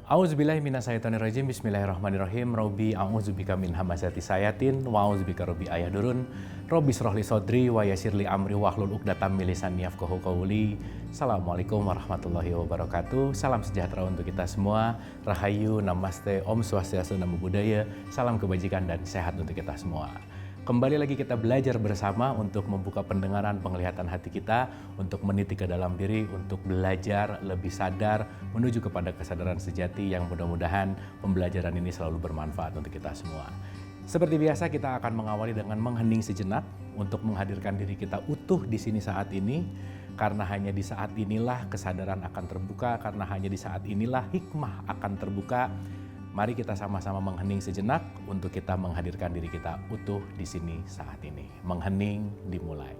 A'udzubillahi minasyaitonirrajim. Bismillahirrahmanirrahim. Robbi a'udzubika min hamazati sayatin wa a'udzubika robbi ayahdurun. Robbi shrahli sodri wa yassirli amri wahlul 'uqdatam min lisani yafqahu qawli. Assalamualaikum warahmatullahi wabarakatuh. Salam sejahtera untuk kita semua. Rahayu, namaste, Om Swastiastu, Namo Buddhaya. Salam kebajikan dan sehat untuk kita semua. Kembali lagi kita belajar bersama untuk membuka pendengaran, penglihatan hati kita, untuk meniti ke dalam diri, untuk belajar lebih sadar, menuju kepada kesadaran sejati yang mudah-mudahan pembelajaran ini selalu bermanfaat untuk kita semua. Seperti biasa kita akan mengawali dengan menghening sejenak untuk menghadirkan diri kita utuh di sini saat ini, karena hanya di saat inilah kesadaran akan terbuka, karena hanya di saat inilah hikmah akan terbuka. Mari kita sama-sama menghening sejenak untuk kita menghadirkan diri kita utuh di sini saat ini. Menghening dimulai.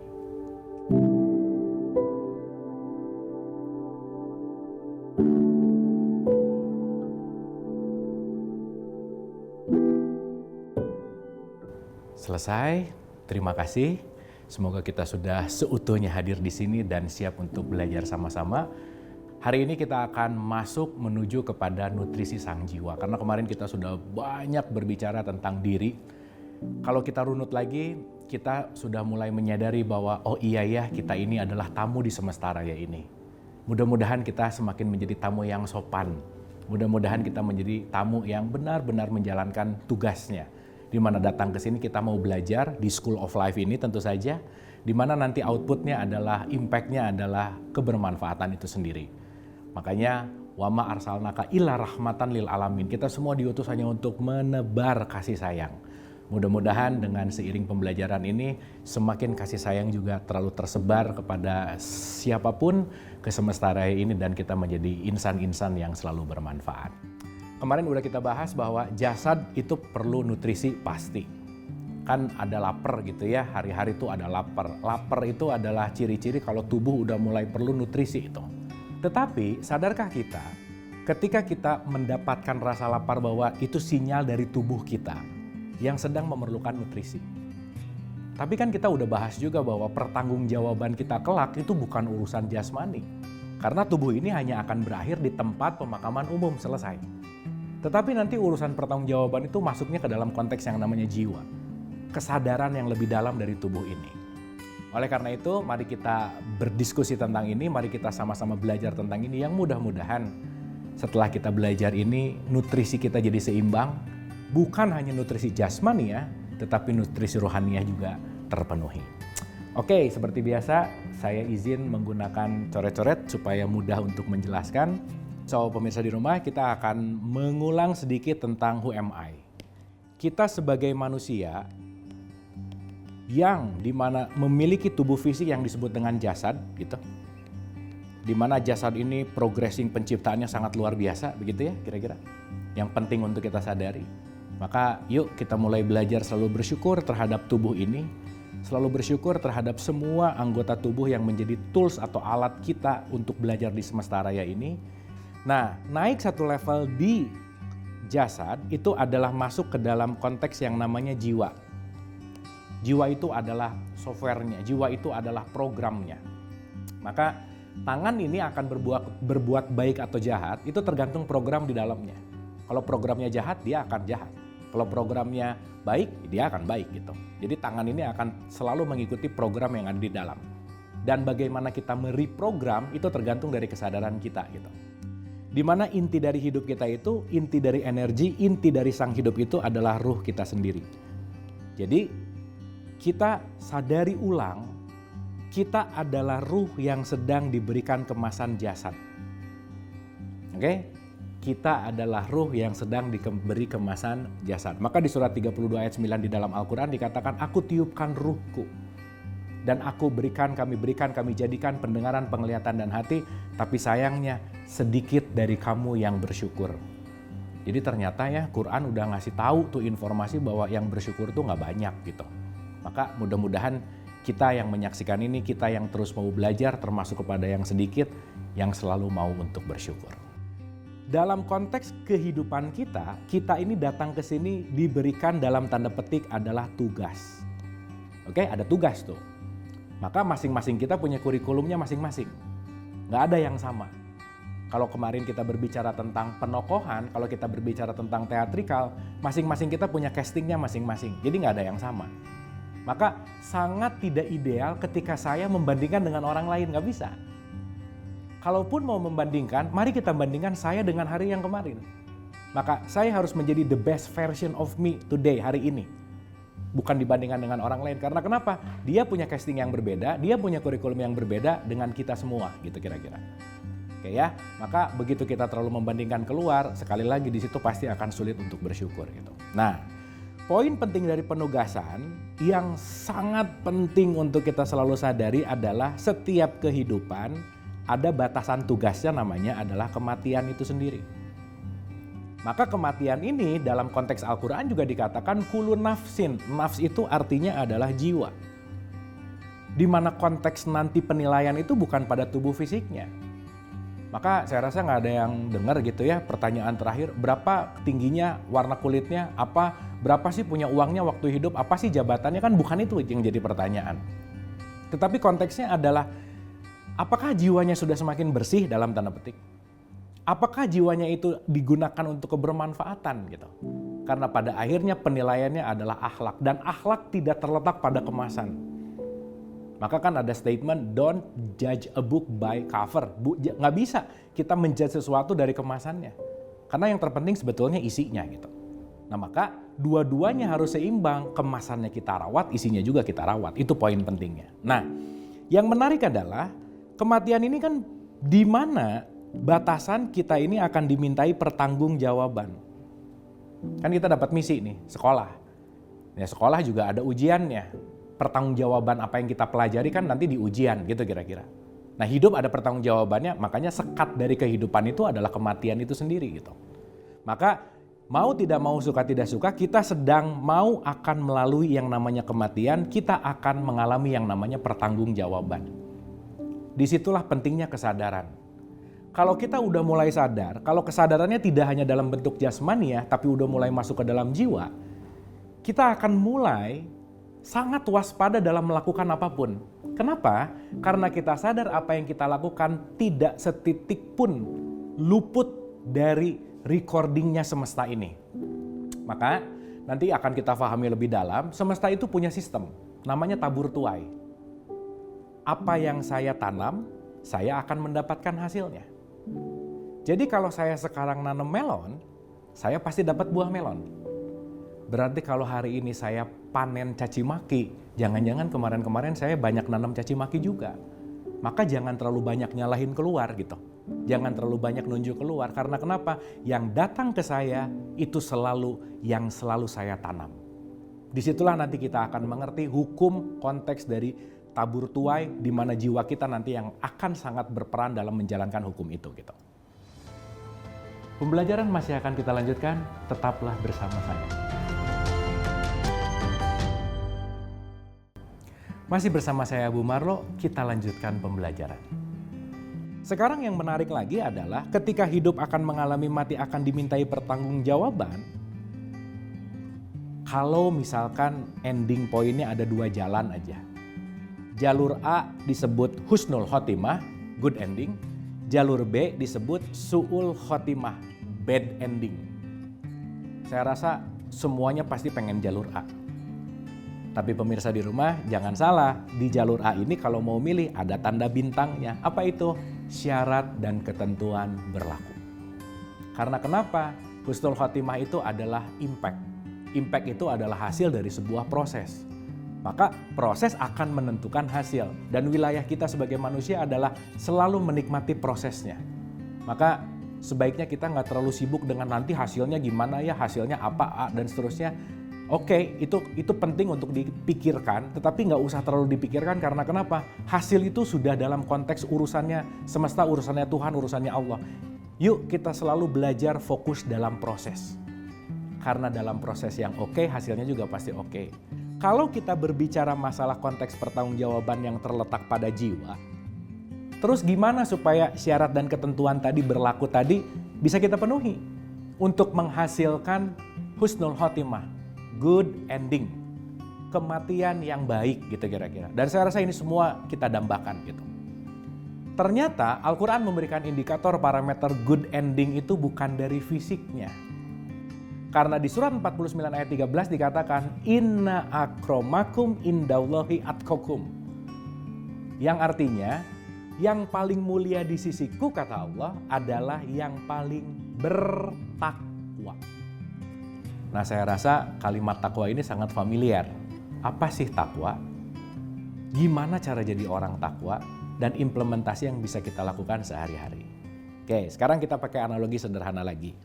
Selesai, terima kasih. Semoga kita sudah seutuhnya hadir di sini dan siap untuk belajar sama-sama. Hari ini kita akan masuk menuju kepada nutrisi sang jiwa. Karena kemarin kita sudah banyak berbicara tentang diri. Kalau kita runut lagi, kita sudah mulai menyadari bahwa oh iya ya, kita ini adalah tamu di semesta raya ini. Mudah-mudahan kita semakin menjadi tamu yang sopan. Mudah-mudahan kita menjadi tamu yang benar-benar menjalankan tugasnya. Di mana datang ke sini kita mau belajar di School of Life ini tentu saja. Di mana nanti outputnya adalah, impact-nya adalah kebermanfaatan itu sendiri. Makanya wama arsalnaka illa rahmatan lil alamin. Kita semua diutus hanya untuk menebar kasih sayang. Mudah-mudahan dengan seiring pembelajaran ini semakin kasih sayang juga terlalu tersebar kepada siapapun ke semesta raya ini dan kita menjadi insan-insan yang selalu bermanfaat. Kemarin udah kita bahas bahwa jasad itu perlu nutrisi pasti. Kan ada lapar gitu ya, hari-hari itu ada lapar. Lapar itu adalah ciri-ciri kalau tubuh udah mulai perlu nutrisi itu. Tetapi sadarkah kita ketika kita mendapatkan rasa lapar bahwa itu sinyal dari tubuh kita yang sedang memerlukan nutrisi. Tapi kan kita udah bahas juga bahwa pertanggungjawaban kita kelak itu bukan urusan jasmani. Karena tubuh ini hanya akan berakhir di tempat pemakaman umum, selesai. Tetapi nanti urusan pertanggungjawaban itu masuknya ke dalam konteks yang namanya jiwa. Kesadaran yang lebih dalam dari tubuh ini. Oleh karena itu, mari kita berdiskusi tentang ini, mari kita sama-sama belajar tentang ini yang mudah-mudahan setelah kita belajar ini, nutrisi kita jadi seimbang, bukan hanya nutrisi jasmani ya, tetapi nutrisi rohaniah juga terpenuhi. Oke, seperti biasa, saya izin menggunakan coret-coret supaya mudah untuk menjelaskan. So, pemirsa di rumah, kita akan mengulang sedikit tentang who am I. Kita sebagai manusia yang dimana memiliki tubuh fisik yang disebut dengan jasad, gitu. Dimana jasad ini progressing penciptaannya sangat luar biasa, begitu ya kira-kira. Yang penting untuk kita sadari. Maka yuk kita mulai belajar selalu bersyukur terhadap tubuh ini. Selalu bersyukur terhadap semua anggota tubuh yang menjadi tools atau alat kita untuk belajar di semesta raya ini. Nah, naik satu level di jasad itu adalah masuk ke dalam konteks yang namanya jiwa. Jiwa itu adalah softwarenya, jiwa itu adalah programnya. Maka tangan ini akan berbuat baik atau jahat, itu tergantung program di dalamnya. Kalau programnya jahat, dia akan jahat. Kalau programnya baik, dia akan baik gitu. Jadi tangan ini akan selalu mengikuti program yang ada di dalam. Dan bagaimana kita mereprogram itu tergantung dari kesadaran kita gitu. Dimana inti dari hidup kita itu, inti dari energi, inti dari sang hidup itu adalah ruh kita sendiri. Jadi kita sadari ulang, kita adalah ruh yang sedang diberikan kemasan jasad. Oke? Kita adalah ruh yang sedang diberi kemasan jasad. Maka di surat 32 ayat 9 di dalam Al-Quran dikatakan, aku tiupkan ruhku. Dan kami jadikan pendengaran, penglihatan dan hati. Tapi sayangnya sedikit dari kamu yang bersyukur. Jadi ternyata ya Quran udah ngasih tahu tuh informasi bahwa yang bersyukur tuh gak banyak gitu. Maka mudah-mudahan kita yang menyaksikan ini, kita yang terus mau belajar termasuk kepada yang sedikit, yang selalu mau untuk bersyukur. Dalam konteks kehidupan kita, kita ini datang ke sini diberikan dalam tanda petik adalah tugas. Oke, ada tugas tuh. Maka masing-masing kita punya kurikulumnya masing-masing. Nggak ada yang sama. Kalau kemarin kita berbicara tentang penokohan, kalau kita berbicara tentang teatrikal, masing-masing kita punya castingnya masing-masing. Jadi nggak ada yang sama. Maka sangat tidak ideal ketika saya membandingkan dengan orang lain, nggak bisa. Kalaupun mau membandingkan, mari kita bandingkan saya dengan hari yang kemarin. Maka saya harus menjadi the best version of me today, hari ini. Bukan dibandingkan dengan orang lain. Karena kenapa? Dia punya casting yang berbeda, dia punya kurikulum yang berbeda dengan kita semua, gitu kira-kira. Oke ya, maka begitu kita terlalu membandingkan keluar, sekali lagi di situ pasti akan sulit untuk bersyukur gitu. Nah, poin penting dari penugasan yang sangat penting untuk kita selalu sadari adalah setiap kehidupan ada batasan tugasnya, namanya adalah kematian itu sendiri. Maka kematian ini dalam konteks Al-Quran juga dikatakan kullu nafsin. Nafs itu artinya adalah jiwa. Di mana konteks nanti penilaian itu bukan pada tubuh fisiknya. Maka saya rasa nggak ada yang dengar gitu ya, pertanyaan terakhir, berapa tingginya, warna kulitnya, berapa sih punya uangnya waktu hidup, apa sih jabatannya, kan bukan itu yang jadi pertanyaan. Tetapi konteksnya adalah, apakah jiwanya sudah semakin bersih dalam tanda petik? Apakah jiwanya itu digunakan untuk kebermanfaatan gitu? Karena pada akhirnya penilaiannya adalah akhlak, dan akhlak tidak terletak pada kemasan. Maka kan ada statement, don't judge a book by cover. Nggak bisa kita menjudge sesuatu dari kemasannya. Karena yang terpenting sebetulnya isinya gitu. Nah maka dua-duanya harus seimbang, kemasannya kita rawat, isinya juga kita rawat. Itu poin pentingnya. Nah yang menarik adalah kematian ini kan di mana batasan kita ini akan dimintai pertanggungjawaban. Kan kita dapat misi nih, sekolah. Ya sekolah juga ada ujiannya. Pertanggungjawaban apa yang kita pelajari kan nanti di ujian gitu kira-kira. Nah hidup ada pertanggungjawabannya, makanya sekat dari kehidupan itu adalah kematian itu sendiri gitu. Maka mau tidak mau, suka tidak suka, kita sedang mau akan melalui yang namanya kematian, kita akan mengalami yang namanya pertanggungjawaban. Disitulah pentingnya kesadaran. Kalau kita udah mulai sadar, kalau kesadarannya tidak hanya dalam bentuk jasmani ya, tapi udah mulai masuk ke dalam jiwa, kita akan mulai sangat waspada dalam melakukan apapun. Kenapa? Karena kita sadar apa yang kita lakukan tidak setitik pun luput dari recordingnya semesta ini. Maka nanti akan kita pahami lebih dalam, semesta itu punya sistem, namanya tabur tuai. Apa yang saya tanam, saya akan mendapatkan hasilnya. Jadi kalau saya sekarang nanam melon, saya pasti dapat buah melon. Berarti kalau hari ini saya panen caci maki, jangan-jangan kemarin-kemarin saya banyak nanam caci maki juga. Maka jangan terlalu banyak nyalahin keluar gitu. Jangan terlalu banyak nunjuk keluar. Karena kenapa? Yang datang ke saya itu selalu yang selalu saya tanam. Disitulah nanti kita akan mengerti hukum konteks dari tabur tuai, di mana jiwa kita nanti yang akan sangat berperan dalam menjalankan hukum itu gitu. Pembelajaran masih akan kita lanjutkan, tetaplah bersama saya. Masih bersama saya Bu Marlo, kita lanjutkan pembelajaran. Sekarang yang menarik lagi adalah ketika hidup akan mengalami mati akan dimintai pertanggungjawaban. Kalau misalkan ending poinnya ada dua jalan aja. Jalur A disebut husnul khotimah, good ending. Jalur B disebut su'ul khotimah, bad ending. Saya rasa semuanya pasti pengen jalur A. Tapi pemirsa di rumah jangan salah, di jalur A ini kalau mau milih ada tanda bintangnya. Apa itu? Syarat dan ketentuan berlaku. Karena kenapa? Husnul khotimah itu adalah impact. Impact itu adalah hasil dari sebuah proses. Maka proses akan menentukan hasil. Dan wilayah kita sebagai manusia adalah selalu menikmati prosesnya. Maka sebaiknya kita nggak terlalu sibuk dengan nanti hasilnya gimana ya, hasilnya apa, A, dan seterusnya. Oke, itu penting untuk dipikirkan, tetapi nggak usah terlalu dipikirkan karena kenapa? Hasil itu sudah dalam konteks urusannya semesta, urusannya Tuhan, urusannya Allah. Yuk kita selalu belajar fokus dalam proses. Karena dalam proses yang oke, hasilnya juga pasti oke. Kalau kita berbicara masalah konteks pertanggungjawaban yang terletak pada jiwa, terus gimana supaya syarat dan ketentuan tadi berlaku tadi bisa kita penuhi untuk menghasilkan husnul khotimah, good ending, kematian yang baik gitu kira-kira. Dan saya rasa ini semua kita dambakan gitu. Ternyata Al-Quran memberikan indikator parameter good ending itu bukan dari fisiknya. Karena di surat 49 ayat 13 dikatakan, Inna akromakum indallahi atqakum. Yang artinya, yang paling mulia di sisiku, kata Allah, adalah yang paling bertakwa. Nah, saya rasa kalimat takwa ini sangat familiar. Apa sih takwa? Gimana cara jadi orang takwa? Dan implementasi yang bisa kita lakukan sehari-hari. Oke, sekarang kita pakai analogi sederhana lagi.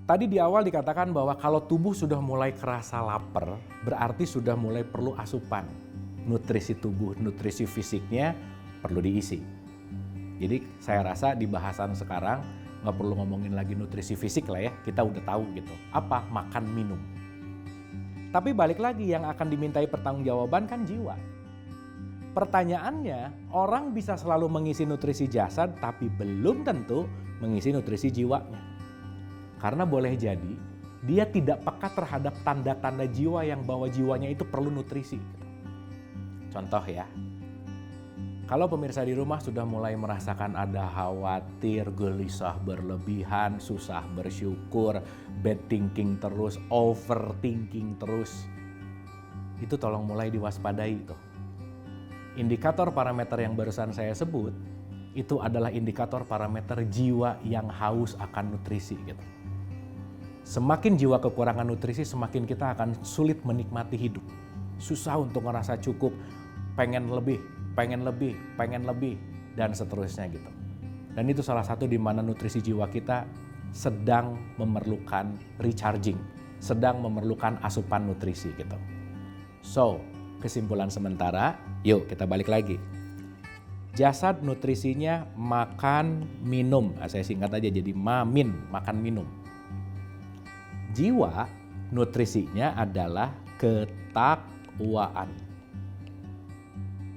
Tadi di awal dikatakan bahwa kalau tubuh sudah mulai kerasa lapar, berarti sudah mulai perlu asupan. Nutrisi tubuh, nutrisi fisiknya perlu diisi. Jadi saya rasa di bahasan sekarang nggak perlu ngomongin lagi nutrisi fisik lah ya, kita udah tahu gitu. Apa? Makan, minum. Tapi balik lagi yang akan dimintai pertanggungjawaban kan jiwa. Pertanyaannya, orang bisa selalu mengisi nutrisi jasad tapi belum tentu mengisi nutrisi jiwanya. Karena boleh jadi dia tidak peka terhadap tanda-tanda jiwa yang bahwa jiwanya itu perlu nutrisi. Contoh ya, kalau pemirsa di rumah sudah mulai merasakan ada khawatir, gelisah berlebihan, susah bersyukur, bad thinking terus, overthinking terus, itu tolong mulai diwaspadai tuh. Indikator parameter yang barusan saya sebut, itu adalah indikator parameter jiwa yang haus akan nutrisi gitu. Semakin jiwa kekurangan nutrisi, semakin kita akan sulit menikmati hidup. Susah untuk ngerasa cukup, pengen lebih, dan seterusnya gitu. Dan itu salah satu di mana nutrisi jiwa kita sedang memerlukan recharging, sedang memerlukan asupan nutrisi gitu. So, kesimpulan sementara, yuk kita balik lagi. Jasad nutrisinya makan, minum. Nah, saya singkat aja jadi mamin, makan, minum. Jiwa nutrisinya adalah ketakwaan.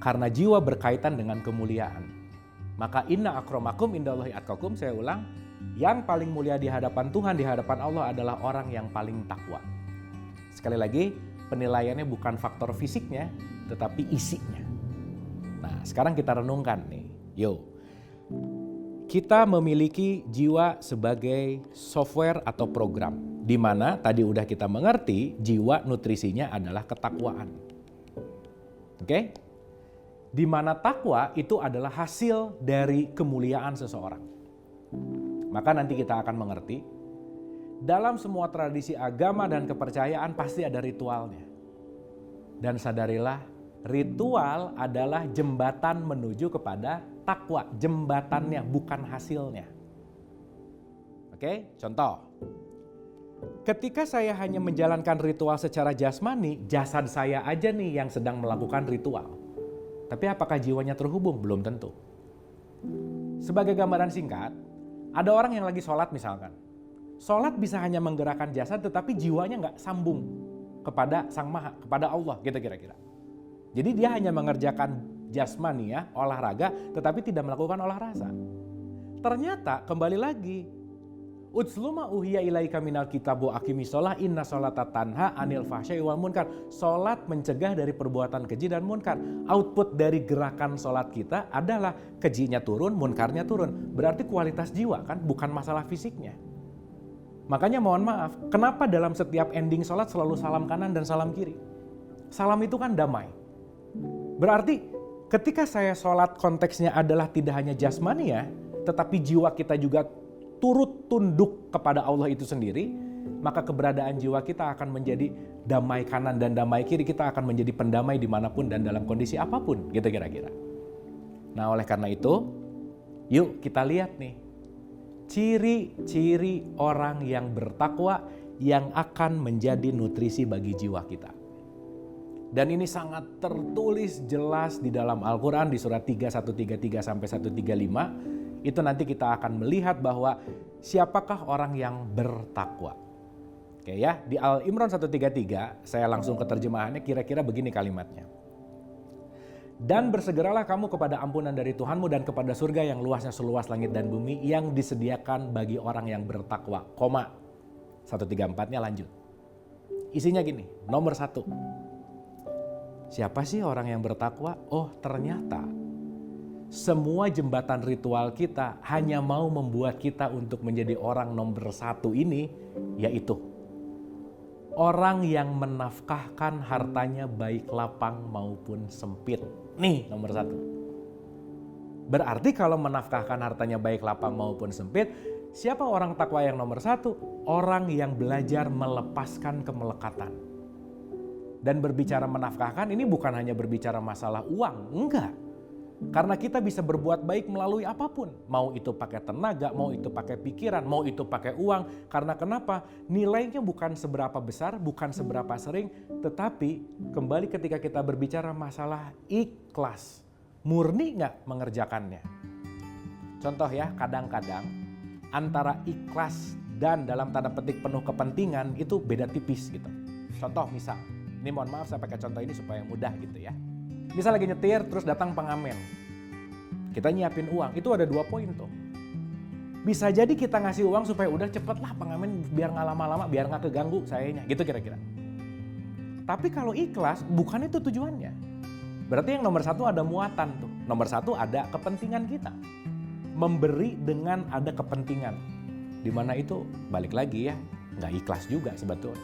Karena jiwa berkaitan dengan kemuliaan. Maka inna akromakum indallahi atqakum, saya ulang, yang paling mulia di hadapan Tuhan, di hadapan Allah adalah orang yang paling takwa. Sekali lagi, penilaiannya bukan faktor fisiknya, tetapi isinya. Nah, sekarang kita renungkan nih. Yo, kita memiliki jiwa sebagai software atau program, di mana tadi udah kita mengerti jiwa nutrisinya adalah ketakwaan. Oke? Di mana takwa itu adalah hasil dari kemuliaan seseorang. Maka nanti kita akan mengerti, dalam semua tradisi agama dan kepercayaan pasti ada ritualnya. Dan sadarilah, ritual adalah jembatan menuju kepada takwa. Jembatannya, bukan hasilnya. Oke, contoh. Ketika saya hanya menjalankan ritual secara jasmani, jasad saya aja nih yang sedang melakukan ritual. Tapi apakah jiwanya terhubung? Belum tentu. Sebagai gambaran singkat, ada orang yang lagi sholat misalkan. Sholat bisa hanya menggerakkan jasad tetapi jiwanya nggak sambung kepada Sang Maha, kepada Allah gitu kira-kira. Jadi dia hanya mengerjakan jasmani ya, olahraga, tetapi tidak melakukan olah rasa. Ternyata kembali lagi, Utsluma uhiya ilaika minal kitabu aqimis sholah inna sholata tanha anil fahsyai wal munkar. Sholat mencegah dari perbuatan keji dan munkar. Output dari gerakan sholat kita adalah kejinya turun, munkarnya turun. Berarti kualitas jiwa kan, bukan masalah fisiknya. Makanya mohon maaf, kenapa dalam setiap ending sholat selalu salam kanan dan salam kiri? Salam itu kan damai. Berarti ketika saya sholat konteksnya adalah tidak hanya jasmani ya, tetapi jiwa kita juga turut tunduk kepada Allah itu sendiri, maka keberadaan jiwa kita akan menjadi damai kanan dan damai kiri. Kita akan menjadi pendamai dimanapun dan dalam kondisi apapun, gitu kira-kira. Nah, oleh karena itu, yuk kita lihat nih, ciri-ciri orang yang bertakwa yang akan menjadi nutrisi bagi jiwa kita. Dan ini sangat tertulis jelas di dalam Al-Quran di surat 3, 133 sampai 135. Itu nanti kita akan melihat bahwa siapakah orang yang bertakwa. Oke ya, di Al-Imran 133 saya langsung ke terjemahannya, kira-kira begini kalimatnya. Dan bersegeralah kamu kepada ampunan dari Tuhanmu dan kepada surga yang luasnya seluas langit dan bumi yang disediakan bagi orang yang bertakwa. 134-nya lanjut. Isinya gini, nomor 1. Siapa sih orang yang bertakwa? Oh, ternyata semua jembatan ritual kita hanya mau membuat kita untuk menjadi orang nomor satu ini, yaitu orang yang menafkahkan hartanya baik lapang maupun sempit. Nih nomor satu. Berarti kalau menafkahkan hartanya baik lapang maupun sempit, siapa orang takwa yang nomor satu? Orang yang belajar melepaskan kemelekatan. Dan berbicara menafkahkan ini bukan hanya berbicara masalah uang, enggak. Karena kita bisa berbuat baik melalui apapun. Mau itu pakai tenaga, mau itu pakai pikiran, mau itu pakai uang. Karena kenapa? Nilainya bukan seberapa besar, bukan seberapa sering. Tetapi kembali ketika kita berbicara masalah ikhlas. Murni nggak mengerjakannya? Contoh ya, kadang-kadang antara ikhlas dan dalam tanda petik penuh kepentingan itu beda tipis gitu. Contoh misal, ini mohon maaf saya pakai contoh ini supaya mudah gitu ya. Misal lagi nyetir terus datang pengamen. Kita nyiapin uang, itu ada 2 poin tuh. Bisa jadi kita ngasih uang supaya udah cepet lah pengamen biar nggak lama-lama, biar nggak keganggu sayanya, gitu kira-kira. Tapi kalau ikhlas bukan itu tujuannya. Berarti yang nomor satu ada muatan tuh. Nomor satu ada kepentingan kita. Memberi dengan ada kepentingan. Dimana itu balik lagi ya, nggak ikhlas juga sebetulnya.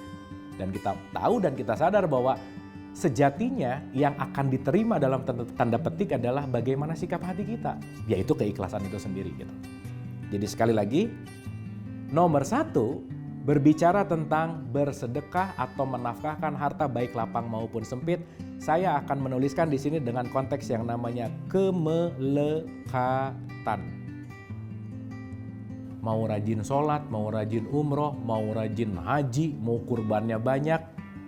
Dan kita tahu dan kita sadar bahwa sejatinya yang akan diterima dalam tanda petik adalah bagaimana sikap hati kita, yaitu keikhlasan itu sendiri gitu. Jadi sekali lagi, nomor satu berbicara tentang bersedekah atau menafkahkan harta baik lapang maupun sempit, saya akan menuliskan di sini dengan konteks yang namanya kemelekatan. Mau rajin sholat, mau rajin umroh, mau rajin haji, mau kurbannya banyak,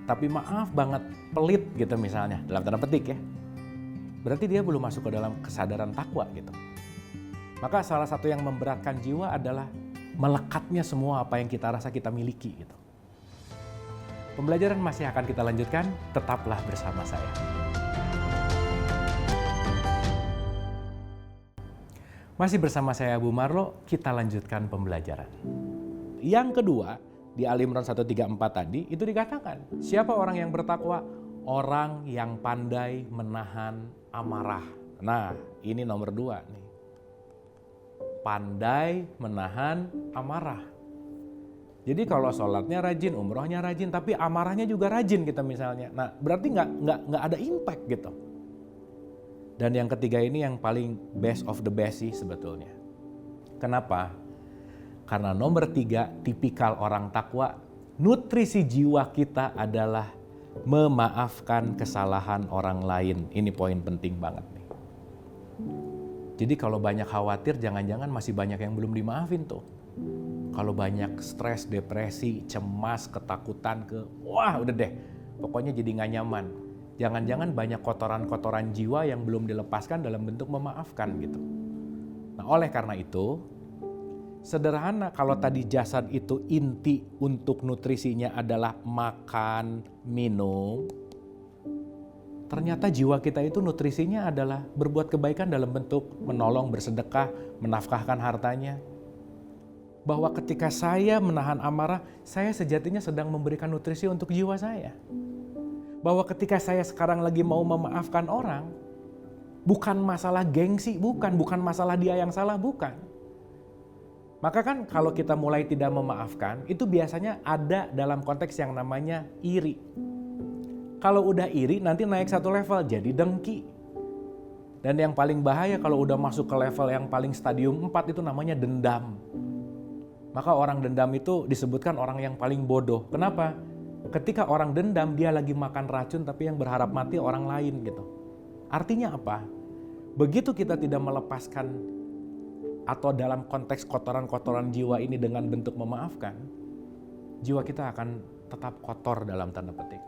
tapi maaf banget pelit gitu misalnya, dalam tanda petik ya. Berarti dia belum masuk ke dalam kesadaran takwa gitu. Maka salah satu yang memberatkan jiwa adalah melekatnya semua apa yang kita rasa kita miliki gitu. Pembelajaran masih akan kita lanjutkan, tetaplah bersama saya. Masih bersama saya Abu Marlo, kita lanjutkan pembelajaran. Yang kedua, di Ali Imran 134 tadi itu dikatakan, siapa orang yang bertakwa? Orang yang pandai menahan amarah. Nah, ini nomor 2 nih. Pandai menahan amarah. Jadi kalau sholatnya rajin, umrohnya rajin, tapi amarahnya juga rajin kita misalnya. Nah, berarti nggak ada impact gitu. Dan yang ketiga ini yang paling best of the best sih sebetulnya. Kenapa? Karena nomor 3, tipikal orang takwa, nutrisi jiwa kita adalah memaafkan kesalahan orang lain. Ini poin penting banget nih. Jadi kalau banyak khawatir, jangan-jangan masih banyak yang belum dimaafin tuh. Kalau banyak stres, depresi, cemas, ketakutan wah udah deh, pokoknya jadi nggak nyaman. Jangan-jangan banyak kotoran-kotoran jiwa yang belum dilepaskan dalam bentuk memaafkan gitu. Nah oleh karena itu, sederhana kalau tadi jasad itu inti untuk nutrisinya adalah makan, minum. Ternyata jiwa kita itu nutrisinya adalah berbuat kebaikan dalam bentuk menolong, bersedekah, menafkahkan hartanya. Bahwa ketika saya menahan amarah, saya sejatinya sedang memberikan nutrisi untuk jiwa saya. Bahwa ketika saya sekarang lagi mau memaafkan orang, bukan masalah gengsi, bukan masalah dia yang salah, bukan. Maka kan kalau kita mulai tidak memaafkan, itu biasanya ada dalam konteks yang namanya iri. Kalau udah iri nanti naik satu level jadi dengki. Dan yang paling bahaya kalau udah masuk ke level yang paling stadium 4 itu namanya dendam. Maka orang dendam itu disebutkan orang yang paling bodoh. Kenapa? Ketika orang dendam dia lagi makan racun tapi yang berharap mati orang lain gitu. Artinya apa? Begitu kita tidak melepaskan atau dalam konteks kotoran-kotoran jiwa ini dengan bentuk memaafkan, jiwa kita akan tetap kotor dalam tanda petik.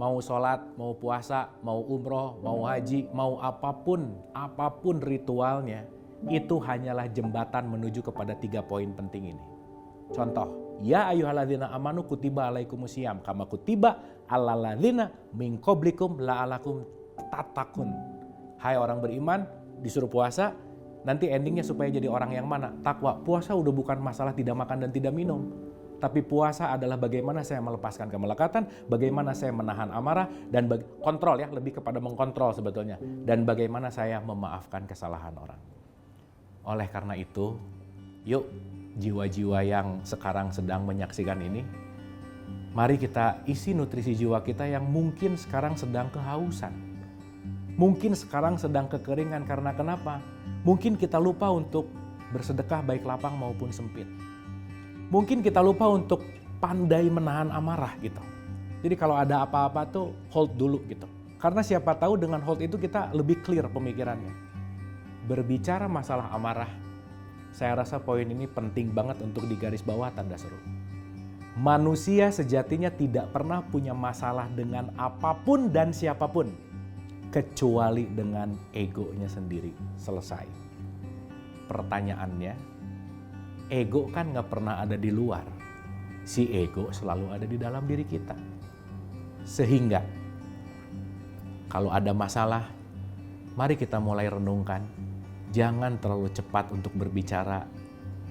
Mau sholat, mau puasa, mau umroh, mau haji, mau apapun ritualnya, itu hanyalah jembatan menuju kepada 3 poin penting ini. Contoh, ya ayyuhalladzina amanu kutiba alaikumusiyam kama kutiba alal ladzina min qablikum la'alakum tattaqun. Hai orang beriman, disuruh puasa, nanti endingnya supaya jadi orang yang mana? Takwa. Puasa udah bukan masalah tidak makan dan tidak minum. Tapi puasa adalah bagaimana saya melepaskan kemelekatan, bagaimana saya menahan amarah, dan kontrol ya, lebih kepada mengkontrol sebetulnya. Dan bagaimana saya memaafkan kesalahan orang. Oleh karena itu, yuk jiwa-jiwa yang sekarang sedang menyaksikan ini, mari kita isi nutrisi jiwa kita yang mungkin sekarang sedang kehausan. Mungkin sekarang sedang kekeringan karena kenapa? Mungkin kita lupa untuk bersedekah baik lapang maupun sempit. Mungkin kita lupa untuk pandai menahan amarah gitu. Jadi kalau ada apa-apa tuh hold dulu gitu. Karena siapa tahu dengan hold itu kita lebih clear pemikirannya. Berbicara masalah amarah, saya rasa poin ini penting banget untuk digaris bawah tanda seru. Manusia sejatinya tidak pernah punya masalah dengan apapun dan siapapun, kecuali dengan egonya sendiri. Selesai. Pertanyaannya, ego kan gak pernah ada di luar. Si ego selalu ada di dalam diri kita. Sehingga kalau ada masalah, mari kita mulai renungkan. Jangan terlalu cepat untuk berbicara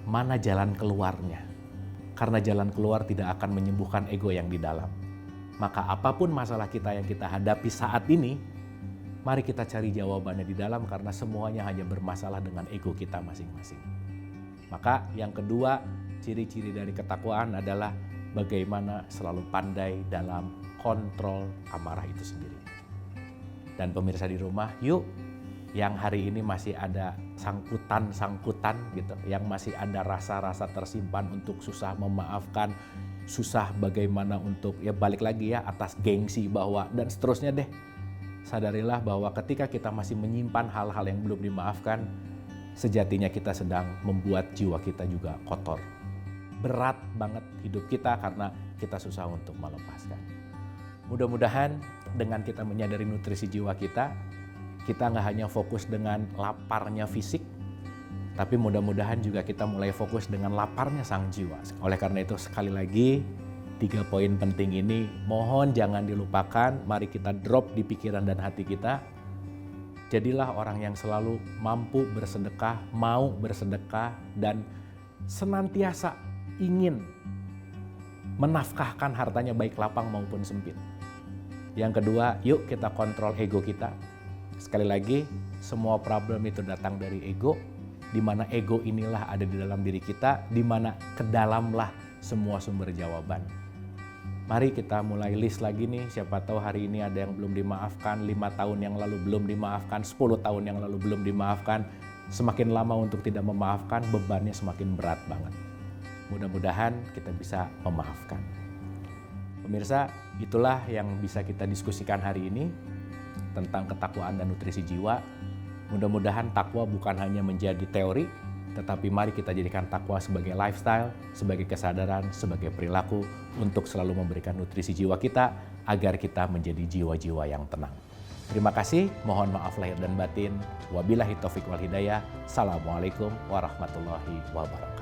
mana jalan keluarnya. Karena jalan keluar tidak akan menyembuhkan ego yang di dalam. Maka apapun masalah kita yang kita hadapi saat ini, mari kita cari jawabannya di dalam karena semuanya hanya bermasalah dengan ego kita masing-masing. Maka yang kedua, ciri-ciri dari ketakwaan adalah bagaimana selalu pandai dalam kontrol amarah itu sendiri. Dan pemirsa di rumah, yuk yang hari ini masih ada sangkutan gitu, yang masih ada rasa-rasa tersimpan untuk susah memaafkan, susah bagaimana untuk ya balik lagi ya atas gengsi bahwa dan seterusnya deh. Sadarilah bahwa ketika kita masih menyimpan hal-hal yang belum dimaafkan, sejatinya kita sedang membuat jiwa kita juga kotor. Berat banget hidup kita karena kita susah untuk melepaskan. Mudah-mudahan dengan kita menyadari nutrisi jiwa kita nggak hanya fokus dengan laparnya fisik, tapi mudah-mudahan juga kita mulai fokus dengan laparnya sang jiwa. Oleh karena itu sekali lagi, 3 poin penting ini mohon jangan dilupakan, mari kita drop di pikiran dan hati kita. Jadilah orang yang selalu mampu bersedekah, mau bersedekah, dan senantiasa ingin menafkahkan hartanya baik lapang maupun sempit. Yang kedua, yuk kita kontrol ego kita. Sekali lagi, semua problem itu datang dari ego, di mana ego inilah ada di dalam diri kita, di mana ke dalamlah semua sumber jawaban. Mari kita mulai list lagi nih, siapa tahu hari ini ada yang belum dimaafkan, 5 tahun yang lalu belum dimaafkan, 10 tahun yang lalu belum dimaafkan. Semakin lama untuk tidak memaafkan, bebannya semakin berat banget. Mudah-mudahan kita bisa memaafkan. Pemirsa, itulah yang bisa kita diskusikan hari ini tentang ketakwaan dan nutrisi jiwa. Mudah-mudahan takwa bukan hanya menjadi teori, tetapi mari kita jadikan takwa sebagai lifestyle, sebagai kesadaran, sebagai perilaku untuk selalu memberikan nutrisi jiwa kita agar kita menjadi jiwa-jiwa yang tenang. Terima kasih, mohon maaf lahir dan batin. Wabillahi taufiq wal hidayah. Assalamualaikum warahmatullahi wabarakatuh.